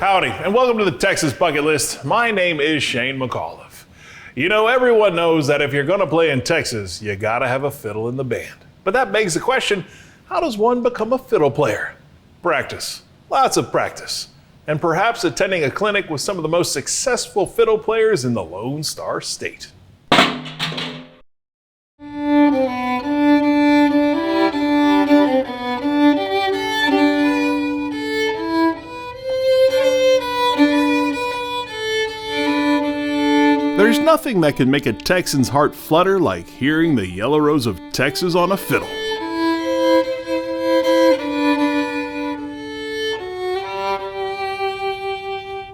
Howdy, and welcome to the Texas Bucket List. My name is Shane McAuliffe. You know, everyone knows that if you're going to play in Texas, you got to have a fiddle in the band. But that begs the question, how does one become a fiddle player? Practice, lots of practice, and perhaps attending a clinic with some of the most successful fiddle players in the Lone Star State. There's nothing that can make a Texan's heart flutter like hearing the Yellow Rose of Texas on a fiddle.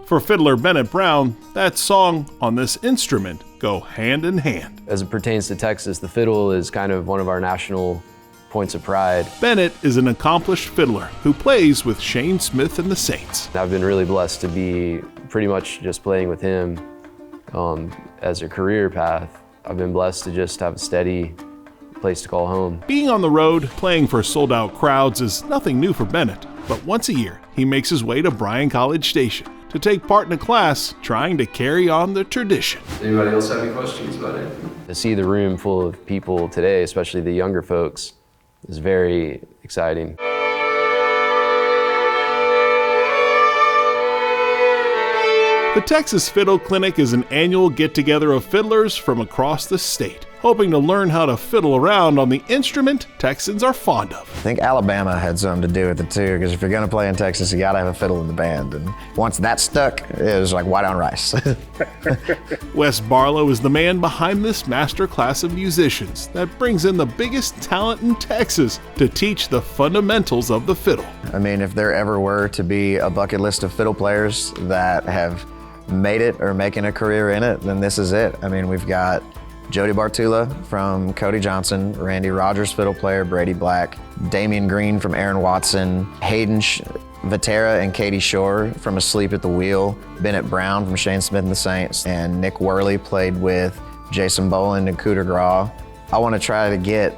For fiddler Bennett Brown, that song on this instrument go hand in hand. As it pertains to Texas, the fiddle is kind of one of our national points of pride. Bennett is an accomplished fiddler who plays with Shane Smith and the Saints. I've been really blessed to be pretty much just playing with him as a career path. I've been blessed to just have a steady place to call home. Being on the road, playing for sold-out crowds is nothing new for Bennett, but once a year, he makes his way to Bryan College Station to take part in a class trying to carry on the tradition. Anybody else have any questions about it? To see the room full of people today, especially the younger folks, is very exciting. The Texas Fiddle Clinic is an annual get-together of fiddlers from across the state, hoping to learn how to fiddle around on the instrument Texans are fond of. I think Alabama had something to do with it too, because if you're going to play in Texas, you got to have a fiddle in the band. And once that stuck, it was like white on rice. Wes Barlow is the man behind this master class of musicians that brings in the biggest talent in Texas to teach the fundamentals of the fiddle. I mean, if there ever were to be a bucket list of fiddle players that have made it or making a career in it, then this is it. I mean, we've got Jody Bartula from Cody Johnson, Randy Rogers, fiddle player, Brady Black, Damian Green from Aaron Watson, Hayden Vatera and Katie Shore from Asleep at the Wheel, Bennett Brown from Shane Smith and the Saints, and Nick Worley played with Jason Boland and Coup de Grace. I want to try to get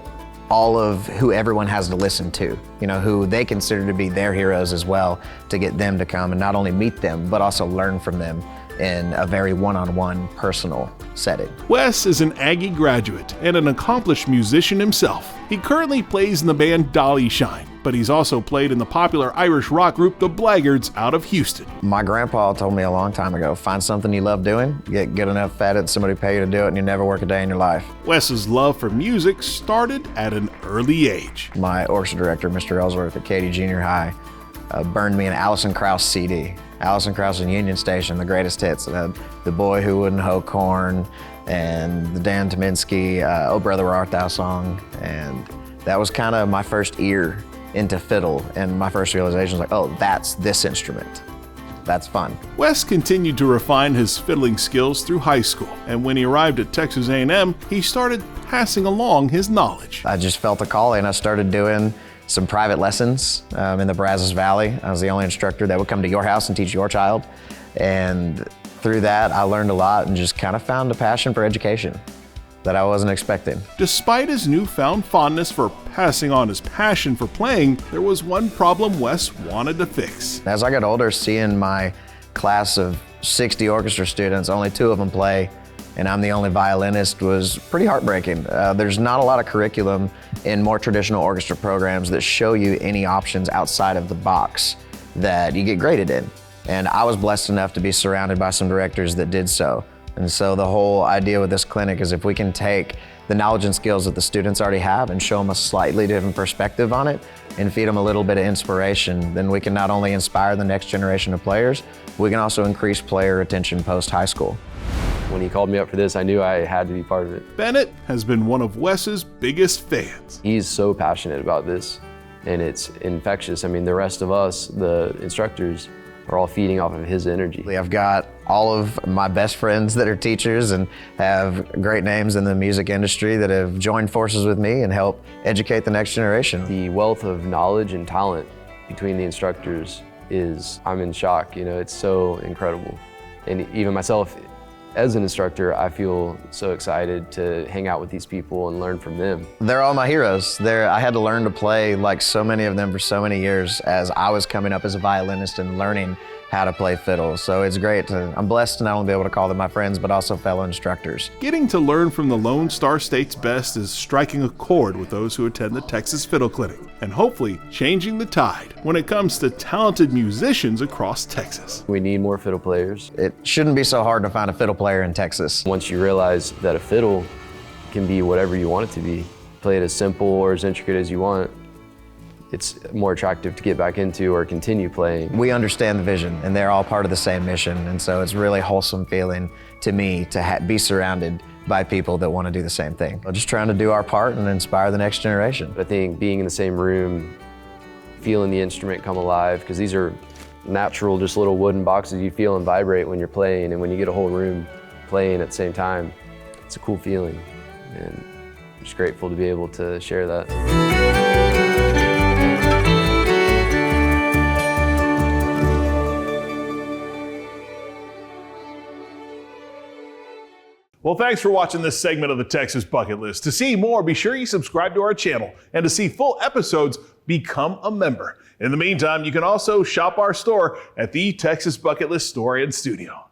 all of who everyone has to listen to, you know, who they consider to be their heroes as well, to get them to come and not only meet them, but also learn from them in a very one-on-one personal setting. Wes is an Aggie graduate and an accomplished musician himself. He currently plays in the band Dolly Shine, but he's also played in the popular Irish rock group The Blackguards out of Houston. My grandpa told me a long time ago, find something you love doing, get good enough at it, somebody pay you to do it, and you never work a day in your life. Wes's love for music started at an early age. My orchestra director, Mr. Ellsworth at Katy Junior High, burned me an Alison Krauss CD. Alison Krauss and Union Station, the greatest hits. It had The Boy Who Wouldn't Hoe Corn and the Dan Tominski Oh Brother Where Art Thou song. And that was kind of my first ear into fiddle, and my first realization was like, oh, that's this instrument. That's fun. Wes continued to refine his fiddling skills through high school, and when he arrived at Texas A&M, he started passing along his knowledge. I just felt a calling, and I started doing some private lessons in the Brazos Valley. I was the only instructor that would come to your house and teach your child. And through that, I learned a lot and just kind of found a passion for education that I wasn't expecting. Despite his newfound fondness for passing on his passion for playing, there was one problem Wes wanted to fix. As I got older, seeing my class of 60 orchestra students, only 2 of them play, and I'm the only violinist, was pretty heartbreaking. There's not a lot of curriculum in more traditional orchestra programs that show you any options outside of the box that you get graded in. And I was blessed enough to be surrounded by some directors that did so. And so the whole idea with this clinic is if we can take the knowledge and skills that the students already have and show them a slightly different perspective on it and feed them a little bit of inspiration, then we can not only inspire the next generation of players, we can also increase player retention post-high school. When he called me up for this, I knew I had to be part of it. Bennett has been one of Wes's biggest fans. He's so passionate about this, and it's infectious. I mean, the rest of us, the instructors, are all feeding off of his energy. I've got all of my best friends that are teachers and have great names in the music industry that have joined forces with me and help educate the next generation. The wealth of knowledge and talent between the instructors I'm in shock. You know, it's so incredible. And even myself, as an instructor, I feel so excited to hang out with these people and learn from them. They're all my heroes. I had to learn to play like so many of them for so many years as I was coming up as a violinist and learning how to play fiddle. So it's great I'm blessed to not only be able to call them my friends, but also fellow instructors. Getting to learn from the Lone Star State's best is striking a chord with those who attend the Texas Fiddle Clinic, and hopefully changing the tide when it comes to talented musicians across Texas. We need more fiddle players. It shouldn't be so hard to find a fiddle player in Texas. Once you realize that a fiddle can be whatever you want it to be, play it as simple or as intricate as you want, it's more attractive to get back into or continue playing. We understand the vision, and they're all part of the same mission, and so it's really wholesome feeling to me to be surrounded by people that want to do the same thing. We're just trying to do our part and inspire the next generation. I think being in the same room, feeling the instrument come alive, because these are natural, just little wooden boxes you feel and vibrate when you're playing, and when you get a whole room playing at the same time, it's a cool feeling, and I'm just grateful to be able to share that. Well, thanks for watching this segment of the Texas Bucket List. To see more, be sure you subscribe to our channel. And to see full episodes, become a member. In the meantime, you can also shop our store at the Texas Bucket List Store and Studio.